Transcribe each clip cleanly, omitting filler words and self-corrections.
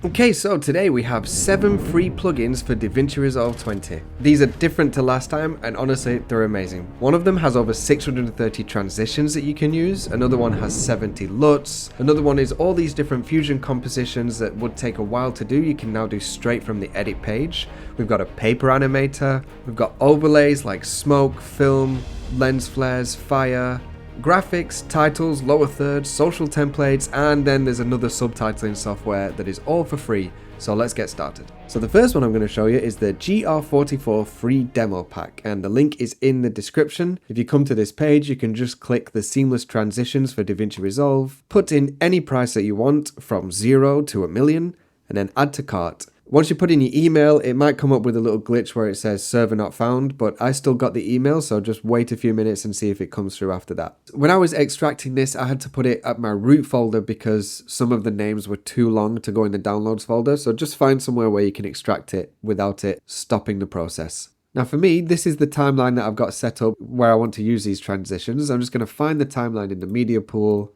Okay, so today we have 7 free plugins for DaVinci Resolve 20. These are different to last time, and honestly, they're amazing. One of them has over 630 transitions that you can use, another one has 70 LUTS, another one is all these different fusion compositions that would take a while to do, you can now do straight from the edit page. We've got a paper animator, we've got overlays like smoke, film, lens flares, fire, graphics, titles, lower thirds, social templates, and then there's another subtitling software that is all for free. So let's get started. So the first one I'm going to show you is the GR44 free demo pack, and the link is in the description. If you come to this page, you can just click the seamless transitions for DaVinci Resolve, put in any price that you want from 0 to 1,000,000, and then add to cart. Once you put in your email, it might come up with a little glitch where it says server not found, but I still got the email, so just wait a few minutes and see if it comes through after that. When I was extracting this, I had to put it at my root folder because some of the names were too long to go in the downloads folder, so just find somewhere where you can extract it without it stopping the process. Now for me, this is the timeline that I've got set up where I want to use these transitions. I'm just going to find the timeline in the media pool,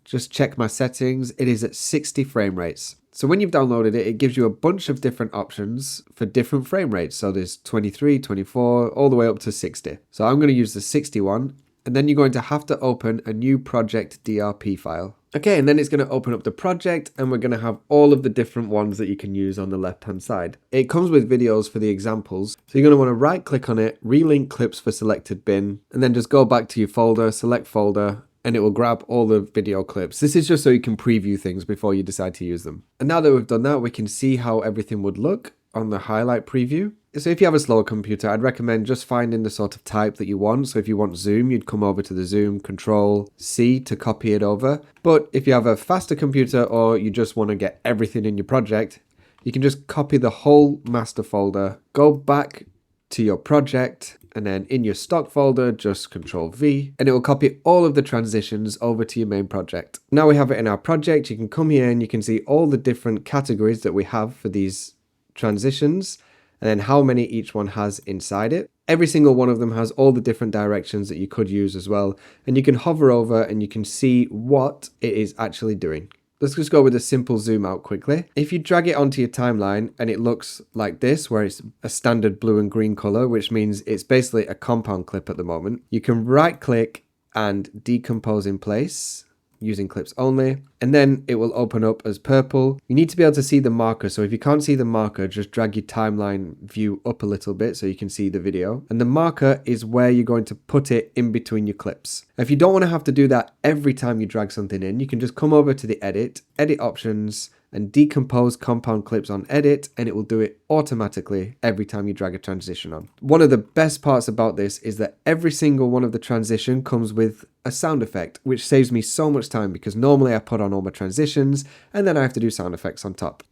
just check my settings. It is at 60 frame rates. So when you've downloaded it, it gives you a bunch of different options for different frame rates. So there's 23, 24, all the way up to 60. So I'm going to use the 60 one, and then you're going to have to open a new project DRP file. Okay, and then it's going to open up the project, and we're going to have all of the different ones that you can use on the left-hand side. It comes with videos for the examples. So you're going to want to right-click on it, relink clips for selected bin, and then just go back to your folder, select folder, and it will grab all the video clips. This is just so you can preview things before you decide to use them. And now that we've done that, we can see how everything would look on the highlight preview. So if you have a slower computer, I'd recommend just finding the sort of type that you want. So if you want zoom, you'd come over to the zoom, Control C to copy it over. But if you have a faster computer or you just want to get everything in your project, you can just copy the whole master folder, go back to your project, and then in your stock folder, just Control V, and it will copy all of the transitions over to your main project. Now we have it in our project, you can come here and you can see all the different categories that we have for these transitions, and then how many each one has inside it. Every single one of them has all the different directions that you could use as well, and you can hover over and you can see what it is actually doing. Let's just go with a simple zoom out quickly. If you drag it onto your timeline and it looks like this, where it's a standard blue and green color, which means it's basically a compound clip at the moment, you can right click and decompose in place using clips only, and then it will open up as purple. You need to be able to see the marker, so if you can't see the marker, just drag your timeline view up a little bit so you can see the video, and the marker is where you're going to put it in between your clips. If you don't want to have to do that every time you drag something in, you can just come over to the edit options, and decompose compound clips on edit, and it will do it automatically every time you drag a transition on. One of the best parts about this is that every single one of the transition comes with a sound effect, which saves me so much time because normally I put on all my transitions and then I have to do sound effects on top.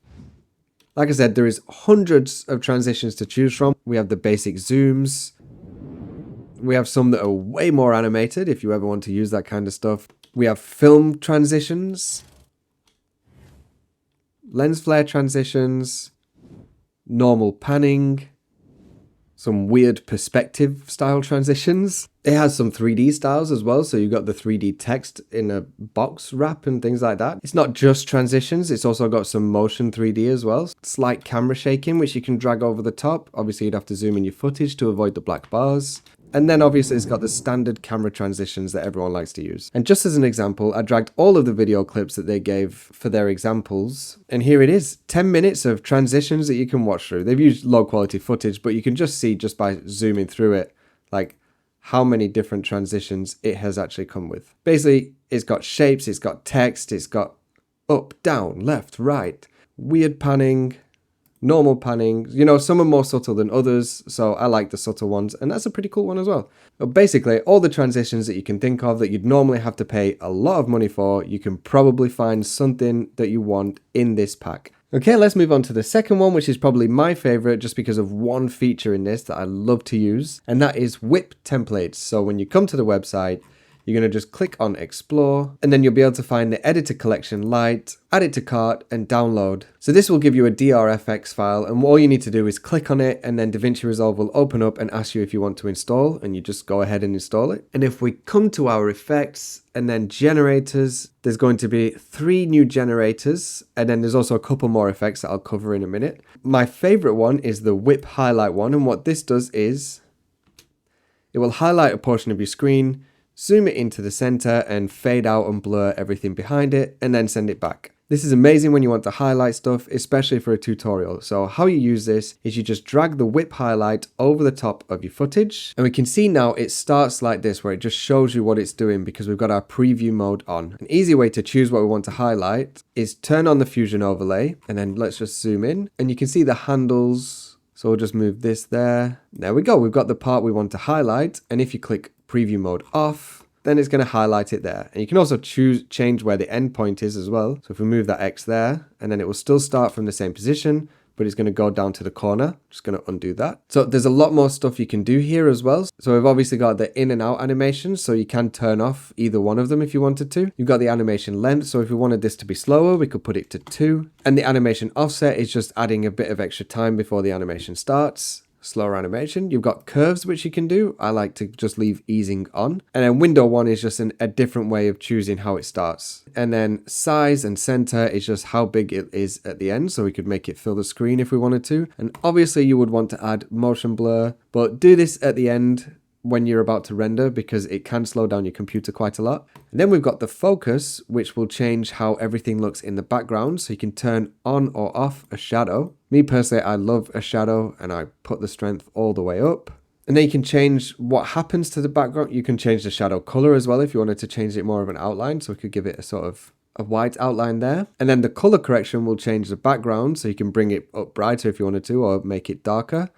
Like I said, there is hundreds of transitions to choose from. We have the basic zooms. We have some that are way more animated if you ever want to use that kind of stuff. We have film transitions, lens flare transitions, normal panning, some weird perspective style transitions. It has some 3D styles as well, so you've got the 3D text in a box wrap and things like that. It's not just transitions, it's also got some motion 3D as well. Slight camera shaking, which you can drag over the top. Obviously you'd have to zoom in your footage to avoid the black bars. And then obviously it's got the standard camera transitions that everyone likes to use. And just as an example, I dragged all of the video clips that they gave for their examples. And here it is, 10 minutes of transitions that you can watch through. They've used low quality footage, but you can just see just by zooming through it, like how many different transitions it has actually come with. Basically, it's got shapes, it's got text, it's got up, down, left, right, weird panning, normal panning. You know, some are more subtle than others, so I like the subtle ones, and that's a pretty cool one as well. But basically, all the transitions that you can think of that you'd normally have to pay a lot of money for, you can probably find something that you want in this pack. Okay, let's move on to the second one, which is probably my favorite just because of one feature in this that I love to use, and that is Wipp templates. So when you come to the website, you're going to just click on explore, and then you'll be able to find the editor collection light, add it to cart, and download. So this will give you a DRFX file, and all you need to do is click on it, and then DaVinci Resolve will open up and ask you if you want to install, and you just go ahead and install it. And if we come to our effects and then generators, there's going to be 3 new generators, and then there's also a couple more effects that I'll cover in a minute. My favorite one is the Wipp highlight one, and what this does is it will highlight a portion of your screen, zoom it into the center, and fade out and blur everything behind it, and then send it back. This is amazing when you want to highlight stuff, especially for a tutorial. So how you use this is you just drag the Wipp highlight over the top of your footage, and we can see now it starts like this, where it just shows you what it's doing because we've got our preview mode on. An easy way to choose what we want to highlight is turn on the fusion overlay, and then let's just zoom in, and you can see the handles. So we'll just move this there. There we go. We've got the part we want to highlight. And if you click preview mode off, then it's going to highlight it there. And you can also change where the end point is as well. So if we move that X there, and then it will still start from the same position, but it's going to go down to the corner. Just going to undo that. So there's a lot more stuff you can do here as well. So we've obviously got the in and out animations, so you can turn off either one of them if you wanted to. You've got the animation length, so if we wanted this to be slower, we could put it to 2. And the animation offset is just adding a bit of extra time before the animation starts. Slower animation. You've got curves, which you can do. I like to just leave easing on. And then window 1 is just a different way of choosing how it starts. And then size and center is just how big it is at the end. So we could make it fill the screen if we wanted to. And obviously you would want to add motion blur, but do this at the end when you're about to render because it can slow down your computer quite a lot. And then we've got the focus, which will change how everything looks in the background. So you can turn on or off a shadow. Me personally, I love a shadow and I put the strength all the way up. And then you can change what happens to the background. You can change the shadow color as well if you wanted to change it more of an outline. So we could give it a sort of a white outline there. And then the color correction will change the background. So you can bring it up brighter if you wanted to, or make it darker.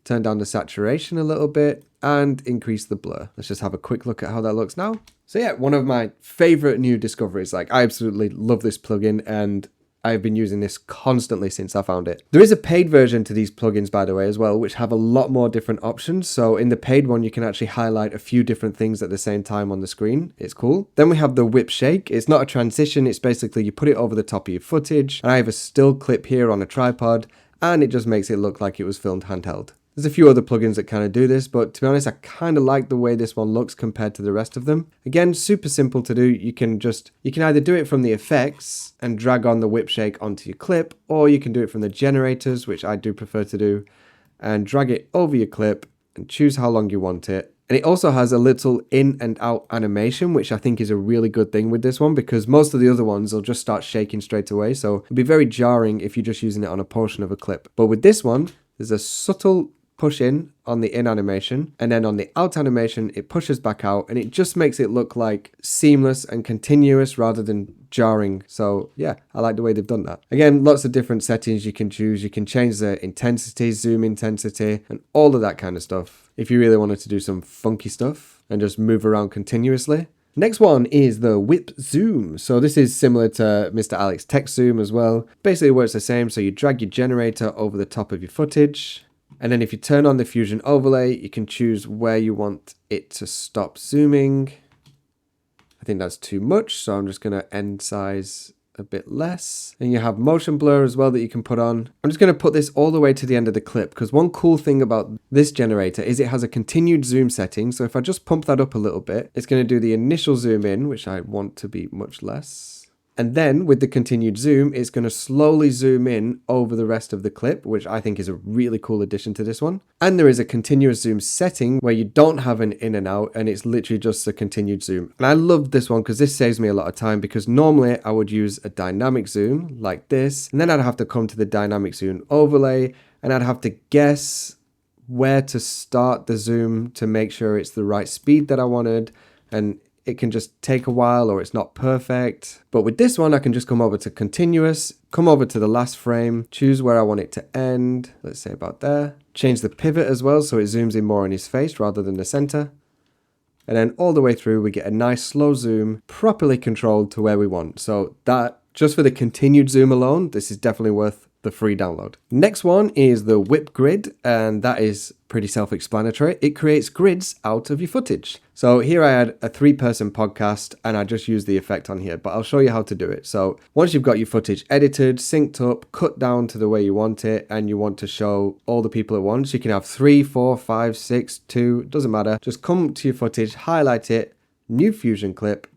Turn down the saturation a little bit and increase the blur. Let's just have a quick look at how that looks now. So yeah, one of my favorite new discoveries. Like, I absolutely love this plugin and I've been using this constantly since I found it. There is a paid version to these plugins, by the way, as well, which have a lot more different options. So in the paid one, you can actually highlight a few different things at the same time on the screen. It's cool. Then we have the Wipp Shake. It's not a transition. It's basically you put it over the top of your footage. And I have a still clip here on a tripod, and it just makes it look like it was filmed handheld. There's a few other plugins that kind of do this, but to be honest, I kind of like the way this one looks compared to the rest of them. Again, super simple to do. You can either do it from the effects and drag on the Wipp Shake onto your clip, or you can do it from the generators, which I do prefer to do, and drag it over your clip and choose how long you want it. And it also has a little in and out animation, which I think is a really good thing with this one, because most of the other ones will just start shaking straight away. So it'd be very jarring if you're just using it on a portion of a clip. But with this one, there's a subtle push in on the in animation, and then on the out animation it pushes back out, and it just makes it look like seamless and continuous rather than jarring. So yeah, I like the way they've done that. Again, lots of different settings you can choose. You can change the intensity, zoom intensity, and all of that kind of stuff if you really wanted to do some funky stuff and just move around continuously. Next one is the Wipp Zoom. So this is similar to Mr. Alex Text Zoom as well. Basically works the same. So you drag your generator over the top of your footage, and then if you turn on the fusion overlay, you can choose where you want it to stop zooming. I think that's too much, so I'm just going to end size a bit less. And you have motion blur as well that you can put on. I'm just going to put this all the way to the end of the clip, because one cool thing about this generator is it has a continued zoom setting. So if I just pump that up a little bit, it's going to do the initial zoom in, which I want to be much less. And then with the continued zoom, it's going to slowly zoom in over the rest of the clip, which I think is a really cool addition to this one. And there is a continuous zoom setting where you don't have an in and out, and it's literally just a continued zoom. And I love this one because this saves me a lot of time, because normally I would use a dynamic zoom like this, and then I'd have to come to the dynamic zoom overlay, and I'd have to guess where to start the zoom to make sure it's the right speed that I wanted. And it can just take a while, or it's not perfect. But with this one, I can just come over to continuous, come over to the last frame, choose where I want it to end. Let's say about there. Change the pivot as well, so it zooms in more on his face rather than the center. And then all the way through, we get a nice slow zoom, properly controlled to where we want. So that Just for the continued zoom alone, this is definitely worth the free download. Next one is the Wipp Grid, and that is pretty self-explanatory. It creates grids out of your footage. So here I had a 3-person podcast and I just used the effect on here, but I'll show you how to do it. So once you've got your footage edited, synced up, cut down to the way you want it, and you want to show all the people at once, you can have 3, 4, 5, 6, 2, doesn't matter. Just come to your footage, highlight it, new fusion clip,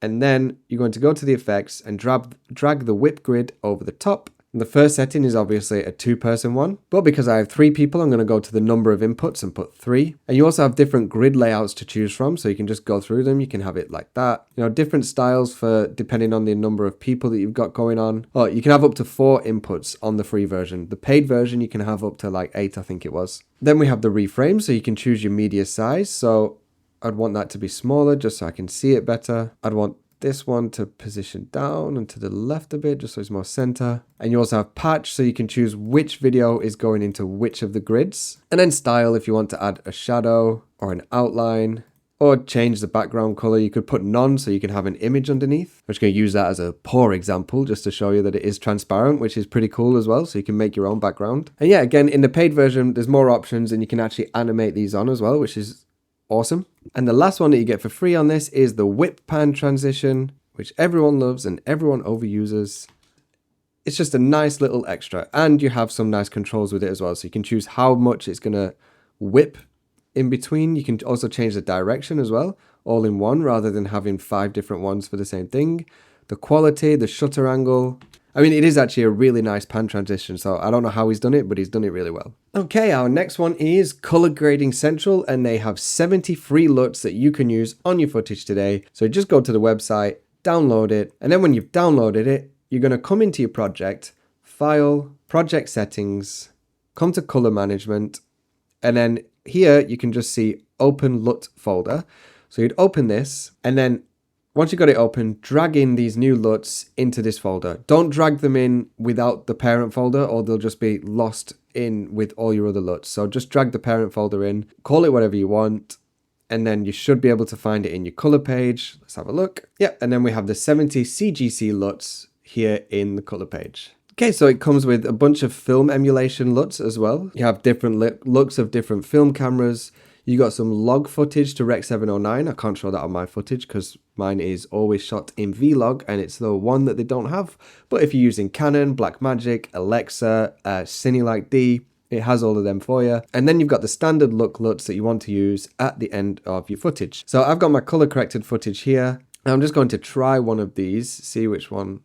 and then you're going to go to the effects and drag the Wipp Grid over the top. And the first setting is obviously a 2-person one, but because I have 3 people, I'm going to go to the number of inputs and put 3. And you also have different grid layouts to choose from, so you can just go through them. You can have it like that. You know, different styles for depending on the number of people that you've got going on. Or you can have up to 4 inputs on the free version. The paid version, you can have up to like 8, I think it was. Then we have the reframe, so you can choose your media size. So I'd want that to be smaller just so I can see it better. I'd want this one to position down and to the left a bit just so it's more center. And you also have patch, so you can choose which video is going into which of the grids. And then style, if you want to add a shadow or an outline or change the background color. You could put none so you can have an image underneath. I'm just going to use that as a poor example just to show you that it is transparent, which is pretty cool as well. So you can make your own background. And yeah, again, in the paid version, there's more options and you can actually animate these on as well, which is awesome. And the last one that you get for free on this is the Wipp Pan transition, which everyone loves and everyone overuses. It's just a nice little extra, and you have some nice controls with it as well. So you can choose how much it's going to whip in between. You can also change the direction as well, all in one, rather than having 5 different ones for the same thing. The quality, the shutter angle. I mean, it is actually a really nice pan transition, so I don't know how he's done it, but he's done it really well. Okay, our next one is Color Grading Central, and they have 70 free LUTs that you can use on your footage today. So just go to the website, download it, and then when you've downloaded it, you're going to come into your project, File, Project Settings, come to Color Management, and then here you can just see Open LUT folder. So you'd open this, and then once you've got it open, drag in these new LUTs into this folder. Don't drag them in without the parent folder or they'll just be lost in with all your other LUTs. So just drag the parent folder in, call it whatever you want, and then you should be able to find it in your color page. Let's have a look. Yeah, and then we have the 70 CGC LUTs here in the color page. Okay, so it comes with a bunch of film emulation LUTs as well. You have different looks of different film cameras. You got some log footage to Rec 709. I can't show that on my footage because mine is always shot in Vlog and it's the one that they don't have. But if you're using Canon, Blackmagic, Alexa, Cinelight D, it has all of them for you. And then you've got the standard look LUTs that you want to use at the end of your footage. So I've got my color corrected footage here. I'm just going to try one of these, see which one.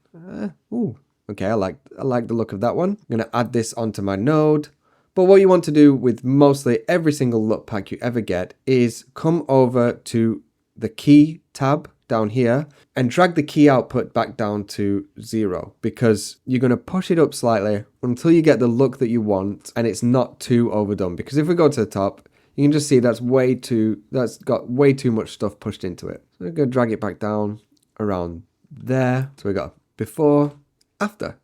Okay, I like the look of that one. I'm going to add this onto my node. But what you want to do with mostly every single LUT pack you ever get is come over to the key tab down here and drag the key output back down to 0 because you're going to push it up slightly until you get the look that you want and it's not too overdone. Because if we go to the top, you can just see that's got way too much stuff pushed into it. So we're going to drag it back down around there. So we got before, after.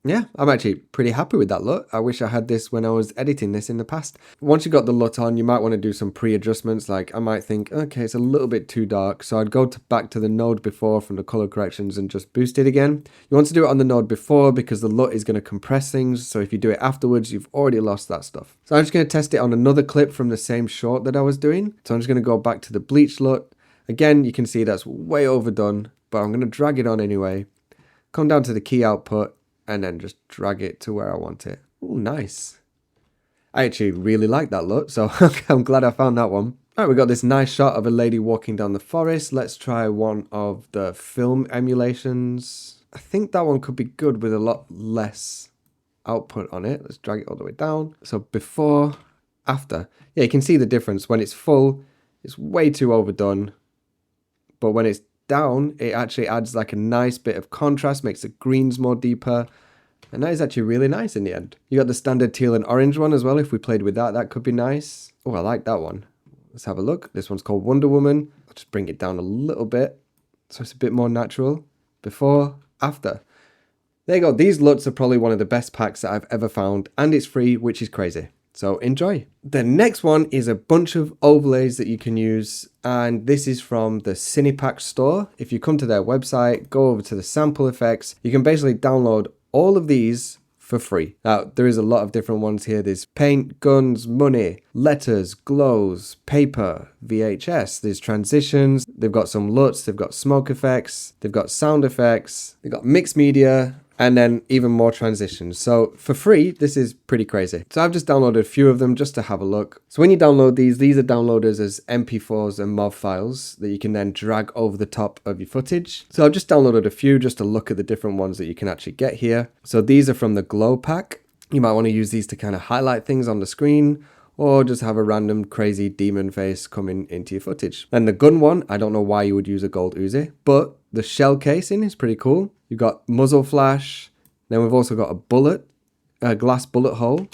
Yeah, I'm actually pretty happy with that LUT. I wish I had this when I was editing this in the past. Once you got the LUT on, you might want to do some pre-adjustments. Like I might think, okay, it's a little bit too dark. So I'd go back to the node before from the color corrections and just boost it again. You want to do it on the node before because the LUT is going to compress things. So if you do it afterwards, you've already lost that stuff. So I'm just going to test it on another clip from the same short that I was doing. So I'm just going to go back to the bleach LUT. Again, you can see that's way overdone, but I'm going to drag it on anyway. Come down to the key output. And then just drag it to where I want it. Oh, nice. I actually really like that LUT, so I'm glad I found that one. All right, we got this nice shot of a lady walking down the forest. Let's try one of the film emulations. I think that one could be good with a lot less output on it. Let's drag it all the way down. So before, after. Yeah, you can see the difference. When it's full, it's way too overdone. But when it's down, it actually adds like a nice bit of contrast, makes the greens more deeper, and that is actually really nice in the end. You got the standard teal and orange one as well. If we played with that, that could be nice. Oh, I like that one. Let's have a look. This one's called Wonder Woman. I'll just bring it down a little bit so it's a bit more natural. Before, after. There you go. These LUTs are probably one of the best packs that I've ever found, and it's free, which is crazy. So enjoy. The next one is a bunch of overlays that you can use, and this is from the CinePacks store. If you come to their website, go over to the sample effects, you can basically download all of these for free. Now, there is a lot of different ones here. There's paint, guns, money, letters, glows, paper, VHS, there's transitions, they've got some LUTs, they've got smoke effects, they've got sound effects, they've got mixed media, and then even more transitions. So for free, this is pretty crazy. So I've just downloaded a few of them just to have a look. So when you download these are downloaded as MP4s and MOV files that you can then drag over the top of your footage. So I've just downloaded a few just to look at the different ones that you can actually get here. So these are from the Glow Pack. You might want to use these to kind of highlight things on the screen, or just have a random crazy demon face coming into your footage. And the gun one, I don't know why you would use a gold Uzi, but the shell casing is pretty cool. You've got muzzle flash, then we've also got a glass bullet hole,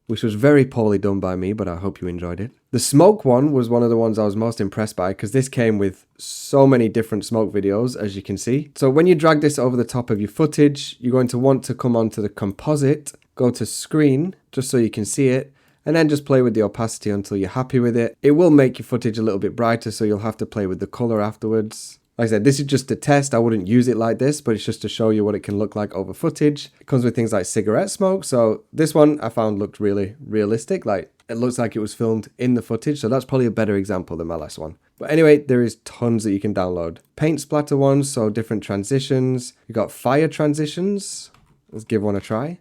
which was very poorly done by me, but I hope you enjoyed it. The smoke one was one of the ones I was most impressed by, because this came with so many different smoke videos, as you can see. So when you drag this over the top of your footage, you're going to want to come onto the composite, go to screen, just so you can see it, and then just play with the opacity until you're happy with it. It will make your footage a little bit brighter, so you'll have to play with the color afterwards. Like I said, this is just a test. I wouldn't use it like this, but it's just to show you what it can look like over footage. It comes with things like cigarette smoke. So this one I found looked really realistic. Like it looks like it was filmed in the footage. So that's probably a better example than my last one. But anyway, there is tons that you can download. Paint splatter ones, so different transitions. You got fire transitions. Let's give one a try.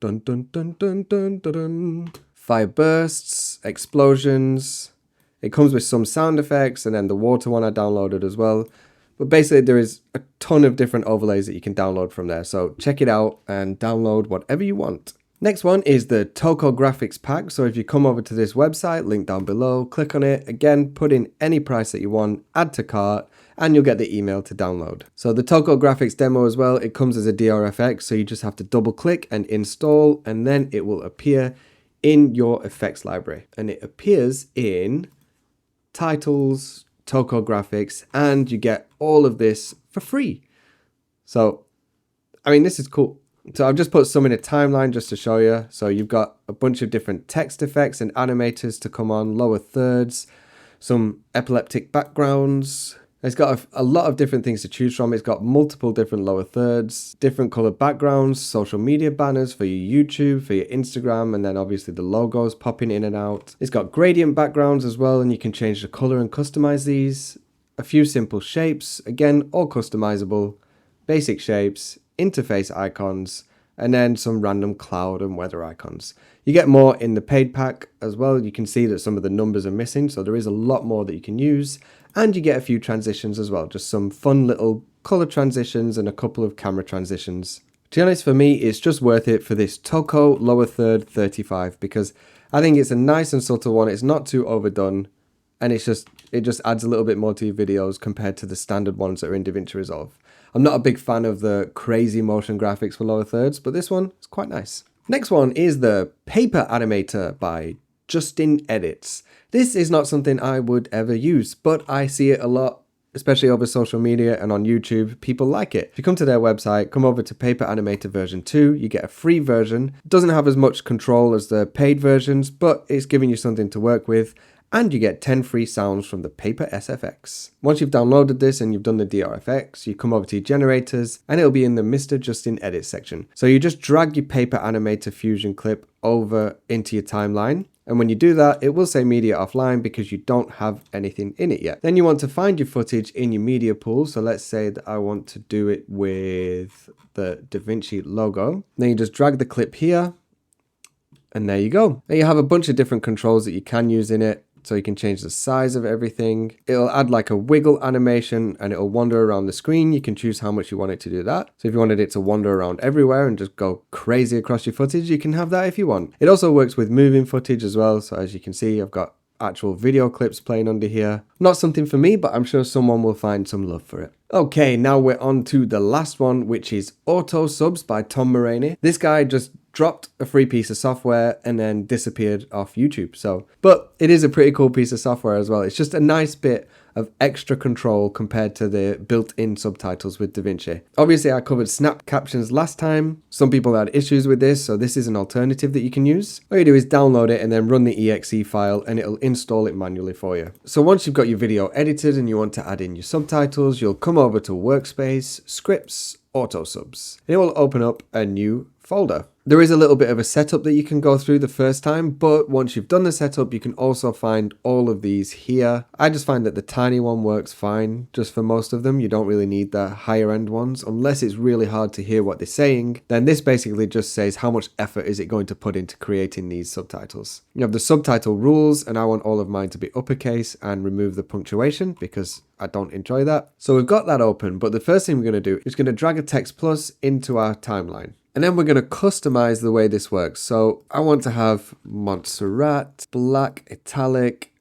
Dun dun dun dun dun dun dun. Fire bursts, explosions. It comes with some sound effects, and then the water one I downloaded as well. But basically there is a ton of different overlays that you can download from there. So check it out and download whatever you want. Next one is the Toko Graphics pack. So if you come over to this website, link down below, click on it, again, put in any price that you want, add to cart, and you'll get the email to download. So the Toko Graphics demo as well, it comes as a DRFX, so you just have to double click and install, and then it will appear in your effects library. And it appears in titles, Toko Graphics, and you get all of this for free. So, I mean, this is cool. So I've just put some in a timeline just to show you. So you've got a bunch of different text effects and animators to come on, lower thirds, some epileptic backgrounds. It's got a lot of different things to choose from. It's got multiple different lower thirds, different colored backgrounds, social media banners for your YouTube, for your Instagram, and then obviously the logos popping in and out. It's got gradient backgrounds as well, and you can change the color and customize these. A few simple shapes, again, all customizable, basic shapes, interface icons, and then some random cloud and weather icons. You get more in the paid pack as well. You can see that some of the numbers are missing, so there is a lot more that you can use. And you get a few transitions as well, just some fun little color transitions and a couple of camera transitions. To be honest, for me, it's just worth it for this Toko lower third 35, because I think it's a nice and subtle one. It's not too overdone, and it just adds a little bit more to your videos compared to the standard ones that are in DaVinci Resolve. I'm not a big fan of the crazy motion graphics for lower thirds, but this one is quite nice. Next one is the Paper Animator by EDITS. This is not something I would ever use, but I see it a lot, especially over social media and on YouTube. People like it. If you come to their website, come over to Paper Animator version 2, you get a free version. It doesn't have as much control as the paid versions, but it's giving you something to work with, and you get 10 free sounds from the Paper SFX. Once you've downloaded this and you've done the DRFX, you come over to your generators, and it'll be in the Mr. Justin Edit section. So you just drag your Paper Animator Fusion clip over into your timeline. And when you do that, it will say media offline because you don't have anything in it yet. Then you want to find your footage in your media pool. So let's say that I want to do it with the DaVinci logo. Then you just drag the clip here, and there you go. Then you have a bunch of different controls that you can use in it. So you can change the size of everything. It'll add like a wiggle animation, and it'll wander around the screen. You can choose how much you want it to do that. So if you wanted it to wander around everywhere and just go crazy across your footage, you can have that if you want. It also works with moving footage as well. So as you can see, I've got actual video clips playing under here. Not something for me, but I'm sure someone will find some love for it. Okay, now we're on to the last one, which is Auto Subs by Tom Muraney. This guy just dropped a free piece of software and then disappeared off YouTube. But it is a pretty cool piece of software as well. It's just a nice bit of extra control compared to the built-in subtitles with DaVinci. Obviously, I covered snap captions last time. Some people had issues with this, so this is an alternative that you can use. All you do is download it and then run the exe file and it'll install it manually for you. So once you've got your video edited and you want to add in your subtitles, you'll come over to Workspace, Scripts, Auto Subs. It will open up a new folder. There is a little bit of a setup that you can go through the first time, but once you've done the setup, you can also find all of these here. I just find that the tiny one works fine just for most of them. You don't really need the higher end ones unless it's really hard to hear what they're saying. Then this basically just says how much effort is it going to put into creating these subtitles. You have the subtitle rules, and I want all of mine to be uppercase and remove the punctuation because I don't enjoy that. So we've got that open, but the first thing we're going to do is going to drag a text plus into our timeline. And then we're going to customize the way this works. So I want to have Montserrat, black, italic,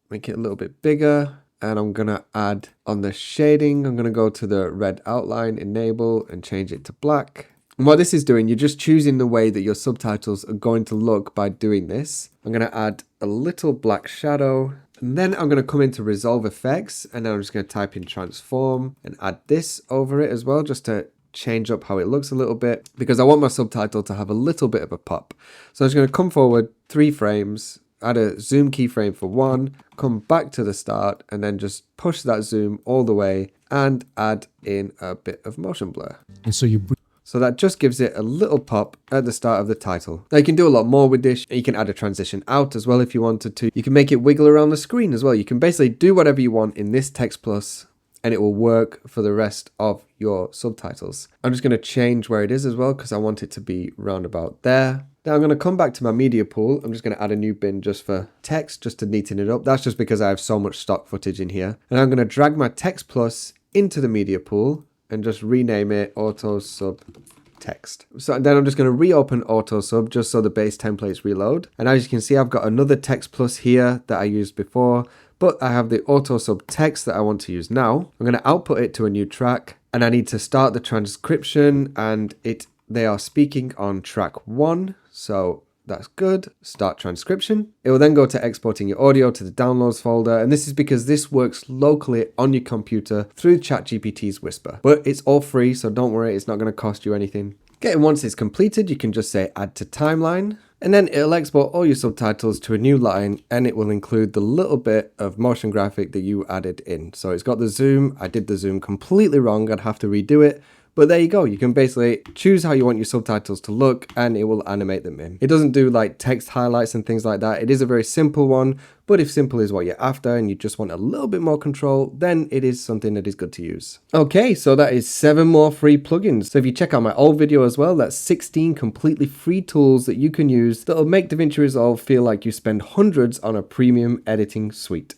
make it a little bit bigger. And I'm going to add on the shading, I'm going to go to the red outline, enable, and change it to black. And what this is doing, you're just choosing the way that your subtitles are going to look by doing this. I'm going to add a little black shadow. And then I'm going to come into Resolve Effects. And then I'm just going to type in Transform and add this over it as well, just to change up how it looks a little bit, because I want my subtitle to have a little bit of a pop. So I'm just going to come forward 3 frames, add a zoom keyframe for 1, come back to the start, and then just push that zoom all the way and add in a bit of motion blur. And so that just gives it a little pop at the start of the title. Now you can do a lot more with this. You can add a transition out as well if you wanted to. You can make it wiggle around the screen as well. You can basically do whatever you want in this text plus, and it will work for the rest of your subtitles. I'm just going to change where it is as well because I want it to be round about there. Now I'm going to come back to my media pool. I'm just going to add a new bin just for text, just to neaten it up. That's just because I have so much stock footage in here. And I'm going to drag my text plus into the media pool and just rename it Auto Sub Text. So then I'm just going to reopen Auto Sub just so the base templates reload. And as you can see, I've got another text plus here that I used before, but I have the Auto Sub text that I want to use now. I'm going to output it to a new track, and I need to start the transcription, and they are speaking on track 1. So that's good. Start transcription. It will then go to exporting your audio to the downloads folder. And this is because this works locally on your computer through ChatGPT's Whisper. But it's all free, so don't worry, it's not going to cost you anything. Okay, and once it's completed, you can just say add to timeline. And then it'll export all your subtitles to a new line, and it will include the little bit of motion graphic that you added in. So it's got the zoom. I did the zoom completely wrong. I'd have to redo it. But there you go. You can basically choose how you want your subtitles to look, and it will animate them in. It doesn't do like text highlights and things like that. It is a very simple one, but if simple is what you're after and you just want a little bit more control, then it is something that is good to use. Okay, so that is 7 more free plugins. So if you check out my old video as well, that's 16 completely free tools that you can use that'll make DaVinci Resolve feel like you spend hundreds on a premium editing suite.